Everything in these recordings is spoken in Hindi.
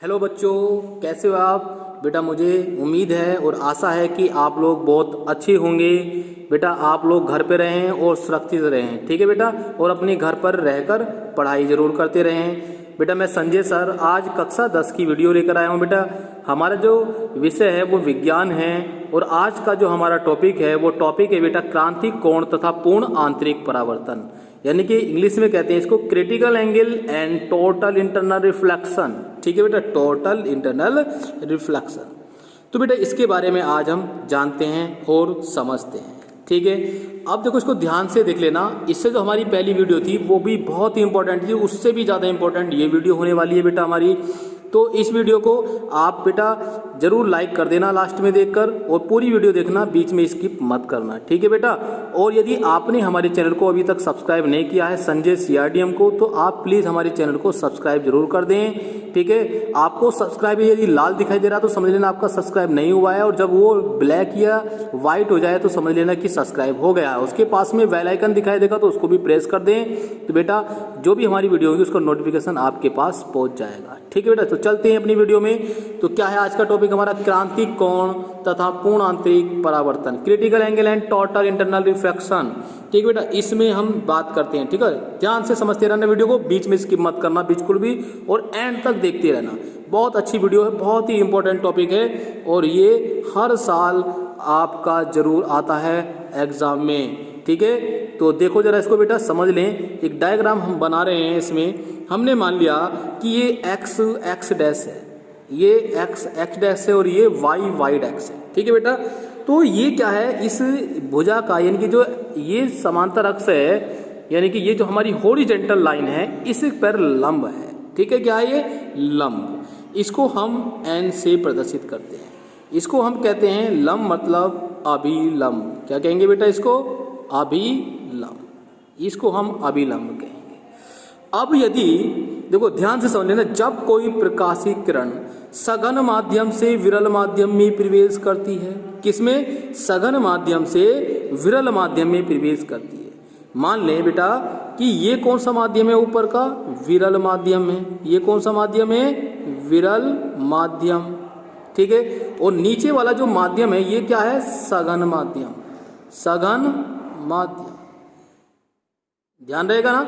हेलो बच्चों, कैसे हो आप? बेटा मुझे उम्मीद है और आशा है कि आप लोग बहुत अच्छे होंगे। बेटा आप लोग घर पे रहें और सुरक्षित रहें, ठीक है बेटा, और अपने घर पर रहकर पढ़ाई ज़रूर करते रहें। बेटा मैं संजय सर आज कक्षा 10 की वीडियो लेकर आया हूँ। बेटा हमारा जो विषय है वो विज्ञान है और आज का जो हमारा टॉपिक है वो टॉपिक है बेटा क्रांति कोण तथा पूर्ण आंतरिक परावर्तन, यानी कि इंग्लिश में कहते हैं इसको critical angle and total internal reflection. ठीक है बेटा, टोटल इंटरनल रिफ्लेक्शन। तो बेटा इसके बारे में आज हम जानते हैं और समझते हैं, ठीक है। अब देखो इसको ध्यान से देख लेना, इससे जो हमारी पहली वीडियो थी वो भी बहुत ही इंपॉर्टेंट थी, उससे भी ज़्यादा इंपॉर्टेंट ये वीडियो होने वाली है बेटा हमारी। तो इस वीडियो को आप बेटा जरूर लाइक कर देना लास्ट में देखकर, और पूरी वीडियो देखना, बीच में स्किप मत करना, ठीक है बेटा। और यदि आपने हमारे चैनल को अभी तक सब्सक्राइब नहीं किया है संजय CRDM को, तो आप प्लीज़ हमारे चैनल को सब्सक्राइब जरूर कर दें, ठीक है। आपको सब्सक्राइब यदि लाल दिखाई दे रहा तो समझ लेना आपका सब्सक्राइब नहीं हुआ है, और जब वो ब्लैक या व्हाइट हो जाए तो समझ लेना कि सब्सक्राइब हो गया है। उसके पास में बेल आइकन दिखाई देगा तो उसको भी प्रेस कर दें, तो बेटा जो भी हमारी वीडियो होगी उसका नोटिफिकेशन आपके पास पहुंच जाएगा, ठीक है बेटा। तो चलते हैं अपनी वीडियो में। तो क्या है आज का टॉपिक हमारा? क्रांति कोण तथा पूर्ण आंतरिक परावर्तन, critical angle and total internal reflection, ठीक है बेटा। इसमें हम बात करते हैं, ठीक है। ध्यान से समझते रहना वीडियो को, बीच में स्किप मत करना बिल्कुल भी, और एंड तक देखते रहना। बहुत अच्छी वीडियो है, बहुत ही इंपॉर्टेंट टॉपिक है, और ये हर साल आपका जरूर आता है एग्जाम में, ठीक है। तो देखो जरा इसको बेटा समझ लें। एक डायग्राम हम बना रहे हैं, इसमें हमने मान लिया कि ये x डैश है, ये x डैश है, और ये y डैश है, ठीक है बेटा। तो ये क्या है, इस भुजा का यानी कि जो ये समांतर अक्ष है, यानी कि ये जो हमारी हॉरिजॉन्टल लाइन है इस पर लंब है, ठीक है। क्या है ये? लंब। इसको हम n से प्रदर्शित करते हैं, इसको हम कहते हैं लंब, मतलब अभिलंब। क्या कहेंगे बेटा इसको? अभिलंब। इसको हम अभिलंब कहेंगे। अब यदि देखो ध्यान से समझ लेना, जब कोई प्रकाशीय किरण सघन माध्यम से विरल माध्यम में प्रवेश करती है, किसमें? सघन माध्यम से विरल माध्यम में प्रवेश करती है। मान लें बेटा कि ये कौन सा माध्यम है? ऊपर का विरल माध्यम है। ये कौन सा माध्यम है? विरल माध्यम, ठीक है। और नीचे वाला जो माध्यम है ये क्या है? सघन माध्यम। सघन माध्यम, ध्यान रहेगा ना,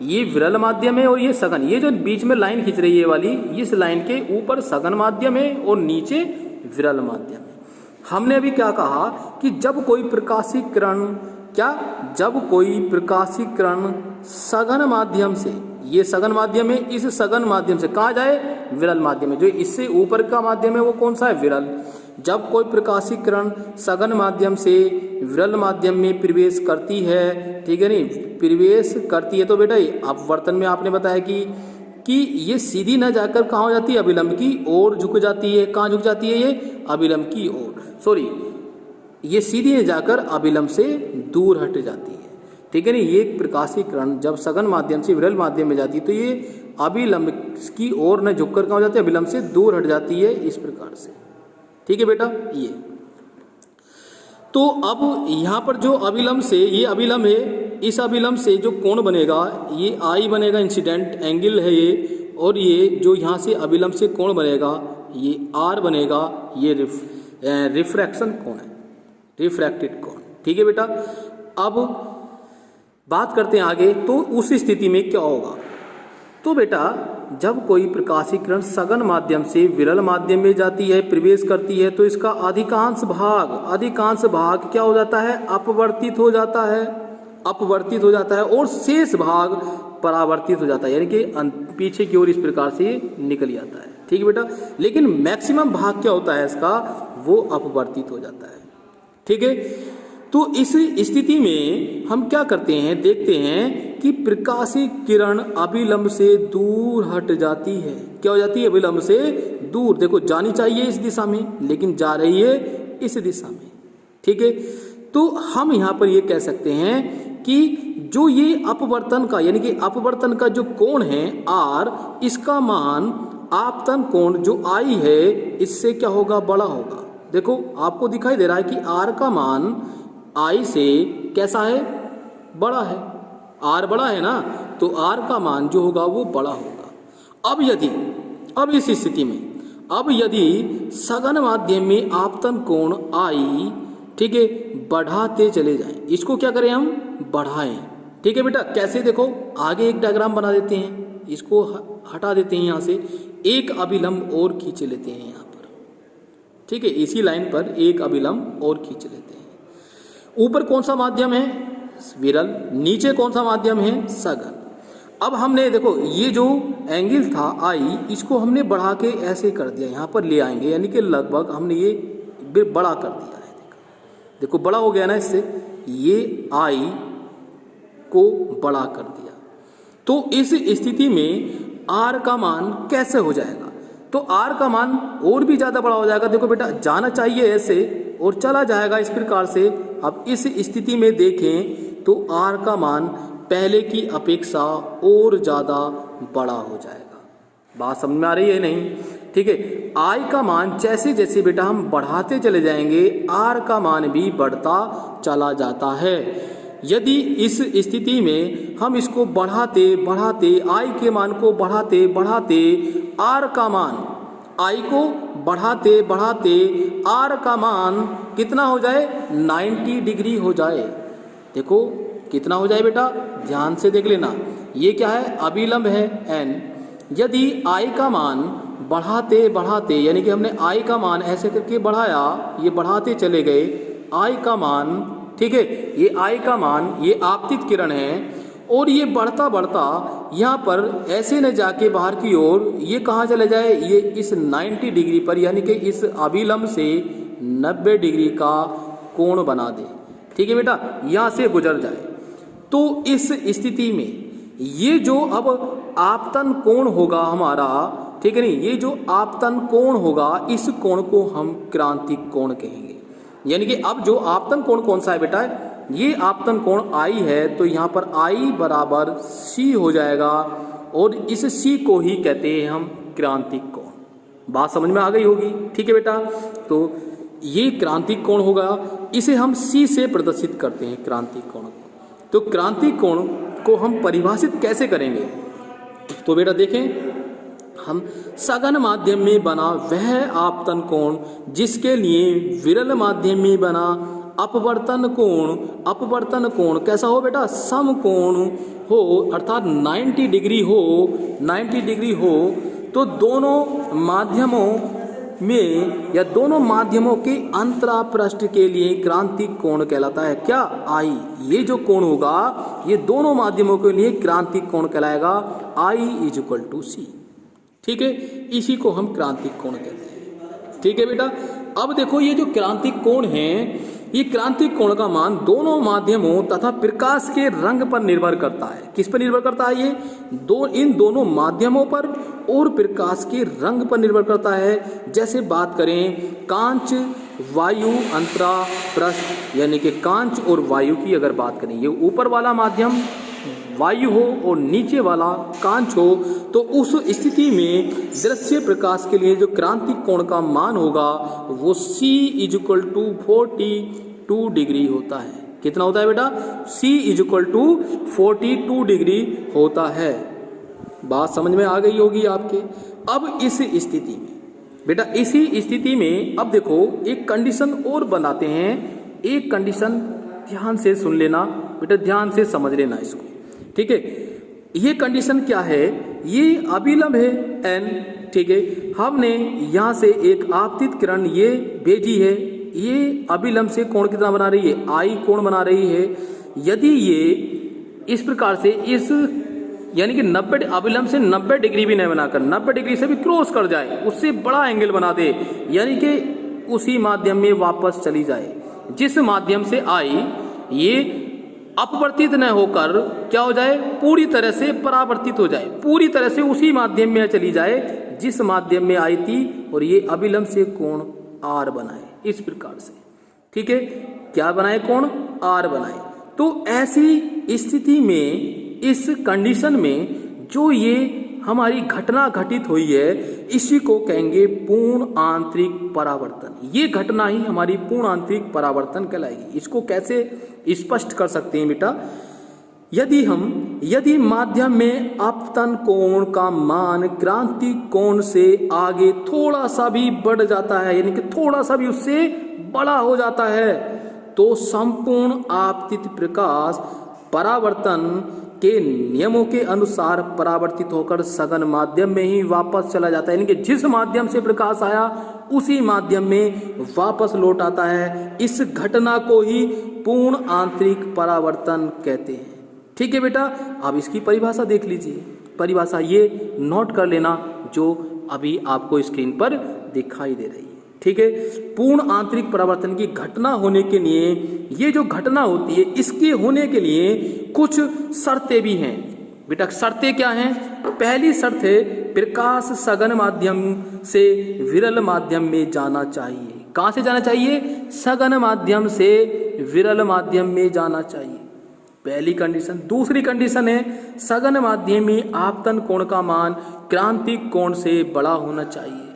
ये विरल माध्यम है और ये सघन। ये जो बीच में लाइन खींच रही है वाली, इस लाइन के ऊपर सघन माध्यम है और नीचे विरल माध्यम है। हमने अभी क्या कहा कि जब कोई प्रकाशीय किरण, जब कोई प्रकाशीय किरण सघन माध्यम से, ये सघन माध्यम है, इस सघन माध्यम से कहाँ जाए? विरल माध्यम में। जो इससे ऊपर का माध्यम है वो कौन सा है? विरल। जब कोई प्रकाशीय किरण सघन माध्यम से विरल माध्यम में प्रवेश करती है, ठीक है नहीं, प्रवेश करती है, तो बेटा अपवर्तन में आपने बताया कि ये सीधी न जाकर कहाँ हो जाती है? अभिलंब की ओर झुक जाती है। कहाँ झुक जाती है ये? अभिलंब की ओर। सॉरी, ये सीधी न जाकर अभिलंब से दूर हट जाती है, ठीक है नहीं। ये प्रकाशीय किरण जब सघन माध्यम से विरल माध्यम में जाती है तो ये अभिलंब की ओर न झुककर कहाँ हो जाती है? अभिलंब से दूर हट जाती है, इस प्रकार से, ठीक है बेटा। ये तो अब यहाँ पर जो अभिलंब से, ये अभिलंब है, इस अभिलंब से जो कोण बनेगा ये I बनेगा, इंसिडेंट एंगल है ये, और ये जो यहाँ से अभिलंब से कोण बनेगा ये R बनेगा, ये रिफ्रैक्शन कोण है, रिफ्रैक्टेड कोण, ठीक है बेटा। अब बात करते हैं आगे, तो उस स्थिति में क्या होगा? तो बेटा जब कोई प्रकाशीय किरण सघन माध्यम से विरल माध्यम में जाती है, प्रवेश करती है, तो इसका अधिकांश भाग क्या हो जाता है? अपवर्तित हो जाता है, अपवर्तित हो जाता है, और शेष भाग परावर्तित हो जाता है, यानी कि पीछे की ओर इस प्रकार से निकल जाता है, ठीक है बेटा। लेकिन मैक्सिमम भाग क्या होता है इसका? वो अपवर्तित हो जाता है, ठीक है। तो इस स्थिति में हम क्या करते हैं, देखते हैं कि प्रकाशीय किरण अभिलंब से दूर हट जाती है। क्या हो जाती है? अभिलंब से दूर। देखो जानी चाहिए इस दिशा में, लेकिन जा रही है इस दिशा में, ठीक है। तो हम यहाँ पर ये कह सकते हैं कि जो ये अपवर्तन का, यानी कि अपवर्तन का जो कोण है R, इसका मान आपतन कोण जो I है इससे क्या होगा? बड़ा होगा। देखो आपको दिखाई दे रहा है कि R का मान I से कैसा है? बड़ा है। R बड़ा है ना, तो R का मान जो होगा वो बड़ा होगा। अब यदि अब इस स्थिति में अब यदि सघन माध्यम में आपतन कोण आई, ठीक है, बढ़ाते चले जाएं, इसको क्या करें हम, बढ़ाएं। ठीक है बेटा, कैसे, देखो आगे एक डायग्राम बना देते हैं, इसको हटा देते हैं यहाँ से, एक अभिलंब और खींच लेते हैं यहाँ पर। ठीक है, इसी लाइन पर एक अभिलंब और खींच लेते हैं। ऊपर कौन सा माध्यम है, विरल, नीचे कौन सा माध्यम है, सघन। अब हमने देखो ये जो एंगल था आई, इसको हमने बढ़ा के ऐसे कर दिया, यहाँ पर ले आएंगे, यानी कि लगभग हमने ये बड़ा कर दिया है। देखो बड़ा हो गया ना, इससे ये आई को बड़ा कर दिया। तो इस स्थिति में आर का मान कैसे हो जाएगा, तो आर का मान और भी ज़्यादा बड़ा हो जाएगा। देखो बेटा, जाना चाहिए ऐसे और चला जाएगा इस प्रकार से। अब इस स्थिति में देखें तो आर का मान पहले की अपेक्षा और ज़्यादा बड़ा हो जाएगा। बात समझ में आ रही है नहीं? ठीक है, आई का मान जैसे जैसे बेटा हम बढ़ाते चले जाएंगे, आर का मान भी बढ़ता चला जाता है। यदि इस स्थिति में हम इसको बढ़ाते बढ़ाते, आई के मान को बढ़ाते बढ़ाते, आर का मान, आई को बढ़ाते बढ़ाते आर का मान कितना हो जाए, 90 डिग्री हो जाए। देखो कितना हो जाए बेटा, ध्यान से देख लेना, ये क्या है, अभिलंब है n। यदि आई का मान बढ़ाते बढ़ाते, यानी कि हमने आई का मान ऐसे करके बढ़ाया, ये बढ़ाते चले गए, आई का मान, ठीक है, ये आई का मान, ये आपतित किरण है, और ये बढ़ता बढ़ता यहाँ पर ऐसे न जाके बाहर की ओर, ये कहाँ चले जाए, ये इस 90 डिग्री पर, यानी कि इस अभिलंब से 90 डिग्री का कोण बना दे। ठीक है बेटा, यहाँ से गुजर जाए। तो इस स्थिति में ये जो अब आपतन कोण होगा हमारा, ठीक है नहीं, ये जो आपतन कोण होगा, इस कोण को हम क्रांतिक कोण कहेंगे। यानी कि अब जो आपतन कोण कौन सा है बेटा, ये आपतन कोण आई है, तो यहाँ पर आई बराबर सी हो जाएगा, और इस सी को ही कहते हैं हम क्रांतिक कोण। बात समझ में आ गई होगी? ठीक है बेटा, तो ये क्रांतिक कोण होगा, इसे हम सी से प्रदर्शित करते हैं, क्रांतिक कोण को। तो क्रांतिक कोण को हम परिभाषित कैसे करेंगे, तो बेटा देखें, हम सघन माध्यम में बना वह आपतन कोण जिसके लिए विरल माध्यम में बना अपवर्तन कोण, अपवर्तन कोण कैसा हो बेटा, समकोण हो, अर्थात 90 डिग्री हो, 90 डिग्री हो। तो दोनों माध्यमों में या दोनों माध्यमों के अंतरापृष्ठ के लिए क्रांतिक कोण कहलाता है क्या, आई। ये जो कोण होगा ये दोनों माध्यमों के लिए क्रांतिक कोण कहलाएगा, आई इज इक्वल टू सी। ठीक है, इसी को हम क्रांतिक कोण कहते हैं। ठीक है बेटा, अब देखो ये जो क्रांतिक कोण है, ये क्रांतिक कोण का मान दोनों माध्यमों तथा प्रकाश के रंग पर निर्भर करता है। किस पर निर्भर करता है, ये इन दोनों माध्यमों पर और प्रकाश के रंग पर निर्भर करता है। जैसे बात करें कांच वायु अंतरा पृष्ठ, यानी कि कांच और वायु की अगर बात करें, ये ऊपर वाला माध्यम वायु हो और नीचे वाला कांच हो, तो उस स्थिति में दृश्य प्रकाश के लिए जो क्रांतिक कोण का मान होगा वो C is equal to 42 degree होता है। कितना होता है बेटा, C is equal to 42 degree होता है। बात समझ में आ गई होगी आपके। अब इस स्थिति में बेटा, इसी स्थिति में अब देखो एक कंडीशन और बनाते हैं। एक कंडीशन ध्यान से सुन लेना बेटा, ध्यान से समझ लेना इसको। ठीक है, ये कंडीशन क्या है, ये अभिलंब है n। ठीक है, हमने यहाँ से एक आपतित किरण ये भेजी है, ये अभिलंब से कोण कितना बना रही है, आई कोण बना रही है। यदि ये इस प्रकार से इस यानी कि 90 अभिलंब से 90 डिग्री भी नहीं बनाकर 90 डिग्री से भी क्रॉस कर जाए, उससे बड़ा एंगल बना दे, यानी कि उसी माध्यम में वापस चली जाए जिस माध्यम से आई, ये अपवर्तित न होकर क्या हो जाए, पूरी तरह से परावर्तित हो जाए, पूरी तरह से उसी माध्यम में चली जाए जिस माध्यम में आई थी, और ये अभिलंब से कोण आर बनाए इस प्रकार से। ठीक है, क्या बनाए, कोण आर बनाए। तो ऐसी स्थिति में, इस कंडीशन में जो ये हमारी घटना घटित हुई है, इसी को कहेंगे पूर्ण आंतरिक परावर्तन। ये घटना ही हमारी पूर्ण आंतरिक परावर्तन कहलाएगी। इसको कैसे स्पष्ट कर सकते हैं बेटा, यदि माध्यम में अपतन कोण का मान क्रांति कोण से आगे थोड़ा सा भी बढ़ जाता है, यानी कि थोड़ा सा भी उससे बड़ा हो जाता है, तो संपूर्ण आपतित प्रकाश परावर्तन के नियमों के अनुसार परावर्तित होकर सघन माध्यम में ही वापस चला जाता है। यानी कि जिस माध्यम से प्रकाश आया उसी माध्यम में वापस लौट आता है। इस घटना को ही पूर्ण आंतरिक परावर्तन कहते हैं। ठीक है बेटा, अब इसकी परिभाषा देख लीजिए। परिभाषा ये नोट कर लेना जो अभी आपको स्क्रीन पर दिखाई दे रही है। ठीक है, पूर्ण आंतरिक परावर्तन की घटना होने के लिए, ये जो घटना होती है इसके होने के लिए कुछ शर्तें भी हैं। बेटा शर्तें क्या हैं? पहली शर्त है प्रकाश सघन माध्यम से विरल माध्यम में जाना चाहिए। कहाँ से जाना चाहिए? सघन माध्यम से विरल माध्यम में जाना चाहिए, पहली कंडीशन। दूसरी कंडीशन है सघन माध्यम में आपतन कोण का मान क्रांतिक कोण से बड़ा होना चाहिए,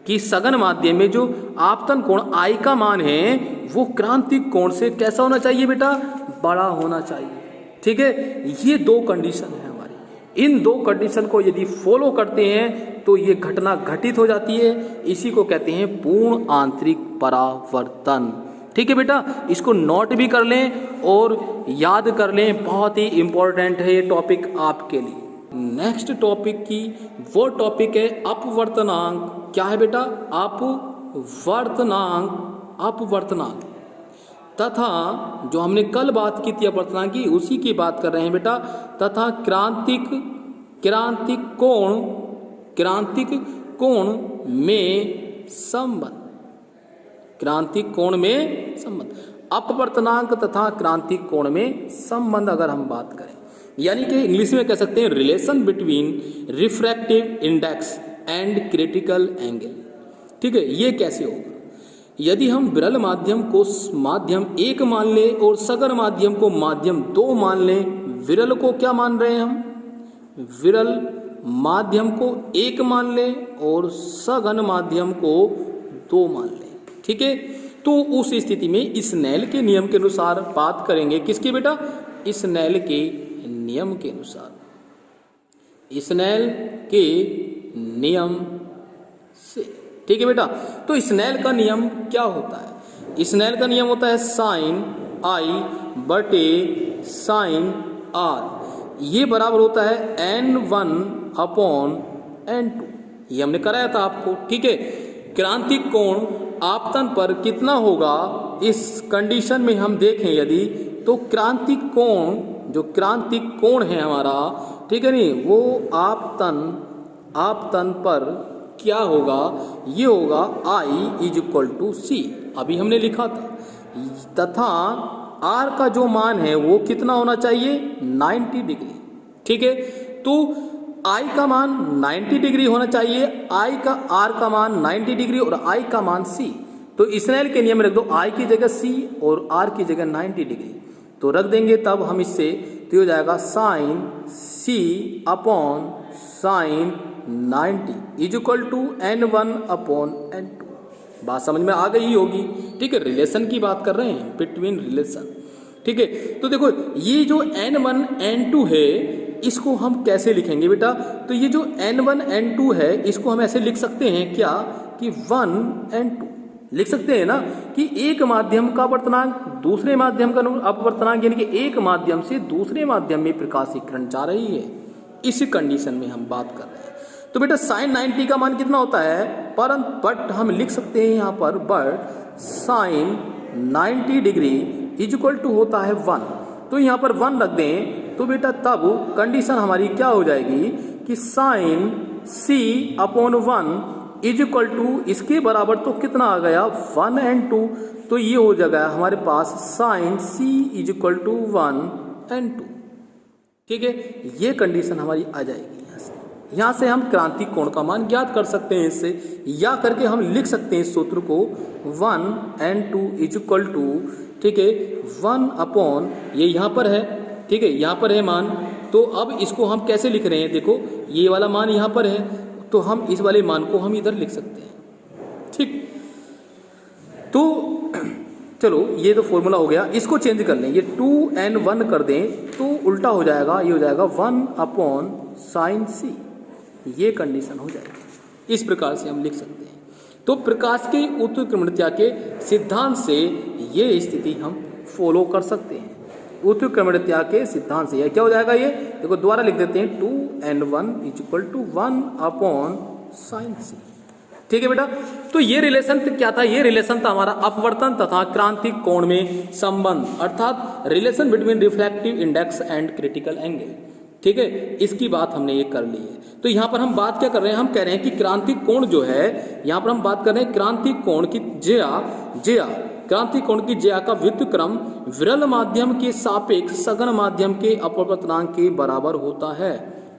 कि सघन माध्यम में जो आपतन कोण आई का मान है वो क्रांतिक कोण से कैसा होना चाहिए बेटा? बड़ा होना चाहिए। ठीक है, ये दो कंडीशन है हमारी। इन दो कंडीशन को यदि फॉलो करते हैं तो ये घटना घटित हो जाती है। इसी को कहते हैं पूर्ण आंतरिक परावर्तन। ठीक है बेटा, इसको नोट भी कर लें और याद कर लें, बहुत ही इंपॉर्टेंट है ये टॉपिक आपके लिए। नेक्स्ट टॉपिक की वो टॉपिक है अपवर्तनांक। क्या है बेटा? अपवर्तनांक तथा जो हमने कल बात की थी अपवर्तनांक की, उसी की बात कर रहे हैं बेटा। तथा क्रांतिक कोण में संबंध, क्रांतिक कोण में संबंध, अपवर्तनांक तथा क्रांतिक कोण में संबंध अगर हम बात करें, यानी कि इंग्लिश में कह सकते हैं relation between refractive index and critical angle. ठीक है, ये कैसे होगा? यदि हम विरल माध्यम को माध्यम 1 मान लें और सघन माध्यम को माध्यम 2 मान लें, विरल को क्या मान रहे हैं हम? विरल माध्यम को 1 मान लें और सघन माध्यम को 2 मान लें। ठीक है, तो उस स्थिति में स्नेल के नियम के अनुसार बात करेंगे। किसकी बेटा? स्नेल के नियम के अनुसार, स्नेल के नियम से। ठीक है बेटा, तो स्नेल का नियम क्या होता है? स्नेल का नियम होता है साइन आई बटे साइन आर, ये बराबर होता है n1 अपॉन n2। ये हमने कराया था आपको। ठीक है, क्रांतिक कोण आपतन पर कितना होगा इस कंडीशन में हम देखें यदि, तो क्रांतिक कोण, जो क्रांतिक कोण है हमारा, ठीक है नहीं, वो आपतन पर क्या होगा? ये होगा I = C, अभी हमने लिखा था। तथा R का जो मान है वो कितना होना चाहिए? 90 डिग्री। ठीक है, तो I का मान 90 डिग्री होना चाहिए, R का मान 90 डिग्री और I का मान C। तो स्नेल के नियम में रख दो I की जगह C और R की जगह 90 डिग्री, तो रख देंगे तब हम इससे, तो हो जाएगा sine C upon sine 90 = n1 upon n2। बात समझ में आ गई होगी। ठीक है, रिलेशन की बात कर रहे हैं, बिटवीन रिलेशन। ठीक है, तो देखो ये जो n1 n2 है इसको हम कैसे लिखेंगे बेटा? तो ये जो n1 n2 है इसको हम ऐसे लिख सकते हैं क्या कि 1 n2 लिख सकते हैं ना, कि एक माध्यम का अपवर्तनांक दूसरे माध्यम का अपवर्तनांक, यानी कि एक माध्यम से दूसरे माध्यम में प्रकाशीय किरण जा रही है। इस कंडीशन में हम बात कर रहे हैं। तो बेटा साइन 90 का मान कितना होता है? बट हम लिख सकते हैं यहाँ पर, बट साइन 90 डिग्री = होता है 1। तो यहाँ पर 1 रख दें तो बेटा तब कंडीशन हमारी क्या हो जाएगी कि साइन C अपॉन 1 = इसके बराबर तो कितना आ गया? 1 n2। तो ये हो जाएगा हमारे पास साइन C = 1 n2। ठीक है, ये कंडीशन हमारी आ जाएगी। यहाँ से हम क्रांतिक कोण का मान ज्ञात कर सकते हैं इससे, या करके हम लिख सकते हैं इस सूत्र को 1 n2 = ठीक है 1 अपॉन, ये यहाँ पर है। ठीक है, यहाँ पर है मान, तो अब इसको हम कैसे लिख रहे हैं? देखो ये वाला मान यहाँ पर है, तो हम इस वाले मान को हम इधर लिख सकते हैं। ठीक, तो चलो ये तो फॉर्मूला हो गया, इसको चेंज कर लें, ये 2n1 कर दें तो उल्टा हो जाएगा, ये हो जाएगा 1/sin c, ये कंडीशन हो जाएगी। इस प्रकार से हम लिख सकते हैं। तो प्रकाश की उत्क्रमणीयता के सिद्धांत से ये स्थिति हम फॉलो कर सकते हैं। उत्क्रमणीयता के सिद्धांत से ये क्या हो जाएगा, ये देखो दोबारा लिख देते हैं 2n1 = 1/sin c। ठीक है बेटा, तो ये रिलेशन क्या था, ये रिलेशन था हमारा अपवर्तन तथा क्रांतिक कोण में संबंध, अर्थात relation between refractive index and critical angle. ठीक है, इसकी बात हमने ये कर ली है। तो यहाँ पर हम बात क्या कर रहे हैं, हम कह रहे हैं कि क्रांतिक कोण जो है, यहाँ पर हम बात कर रहे हैं क्रांतिक कोण की ज्या क्रांतिक कोण की ज्या का व्युत्क्रम विरल माध्यम के सापेक्ष सघन माध्यम के अपवर्तनांक के बराबर होता है।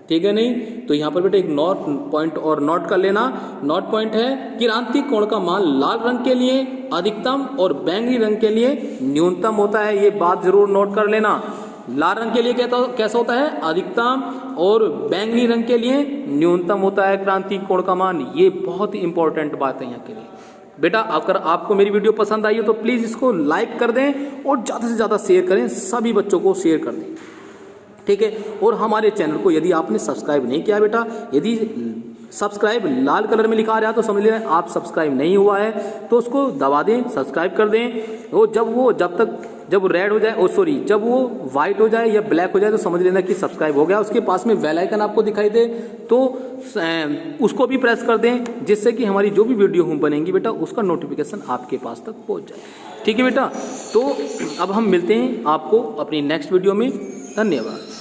ठीक है नहीं, तो यहाँ पर बेटा एक नोट पॉइंट और नोट कर लेना। नोट पॉइंट है क्रांतिक कोण का मान लाल रंग के लिए अधिकतम और बैंगनी रंग के लिए न्यूनतम होता है। ये बात जरूर नोट कर लेना। लाल रंग के लिए कैसा होता है, अधिकतम, और बैंगनी रंग के लिए न्यूनतम होता है क्रांतिक कोण का मान। ये बहुत ही इंपॉर्टेंट बात है यहाँ के लिए बेटा। अगर आपको मेरी वीडियो पसंद आई हो तो प्लीज इसको लाइक कर दें और ज्यादा से ज्यादा शेयर करें, सभी बच्चों को शेयर कर दें। ठीक है, और हमारे चैनल को यदि आपने सब्सक्राइब नहीं किया बेटा, यदि सब्सक्राइब लाल कलर में लिखा आ रहा है तो समझ लें आप सब्सक्राइब नहीं हुआ है, तो उसको दबा दें, सब्सक्राइब कर दें। जब रेड हो जाए, जब वो व्हाइट हो जाए या ब्लैक हो जाए तो समझ लेना कि सब्सक्राइब हो गया। उसके पास में बेल आइकन आपको दिखाई दे तो उसको भी प्रेस कर दें, जिससे कि हमारी जो भी वीडियो हम बनेंगी बेटा उसका नोटिफिकेशन आपके पास तक पहुंच जाए। ठीक है बेटा, तो अब हम मिलते हैं आपको अपनी नेक्स्ट वीडियो में। धन्यवाद।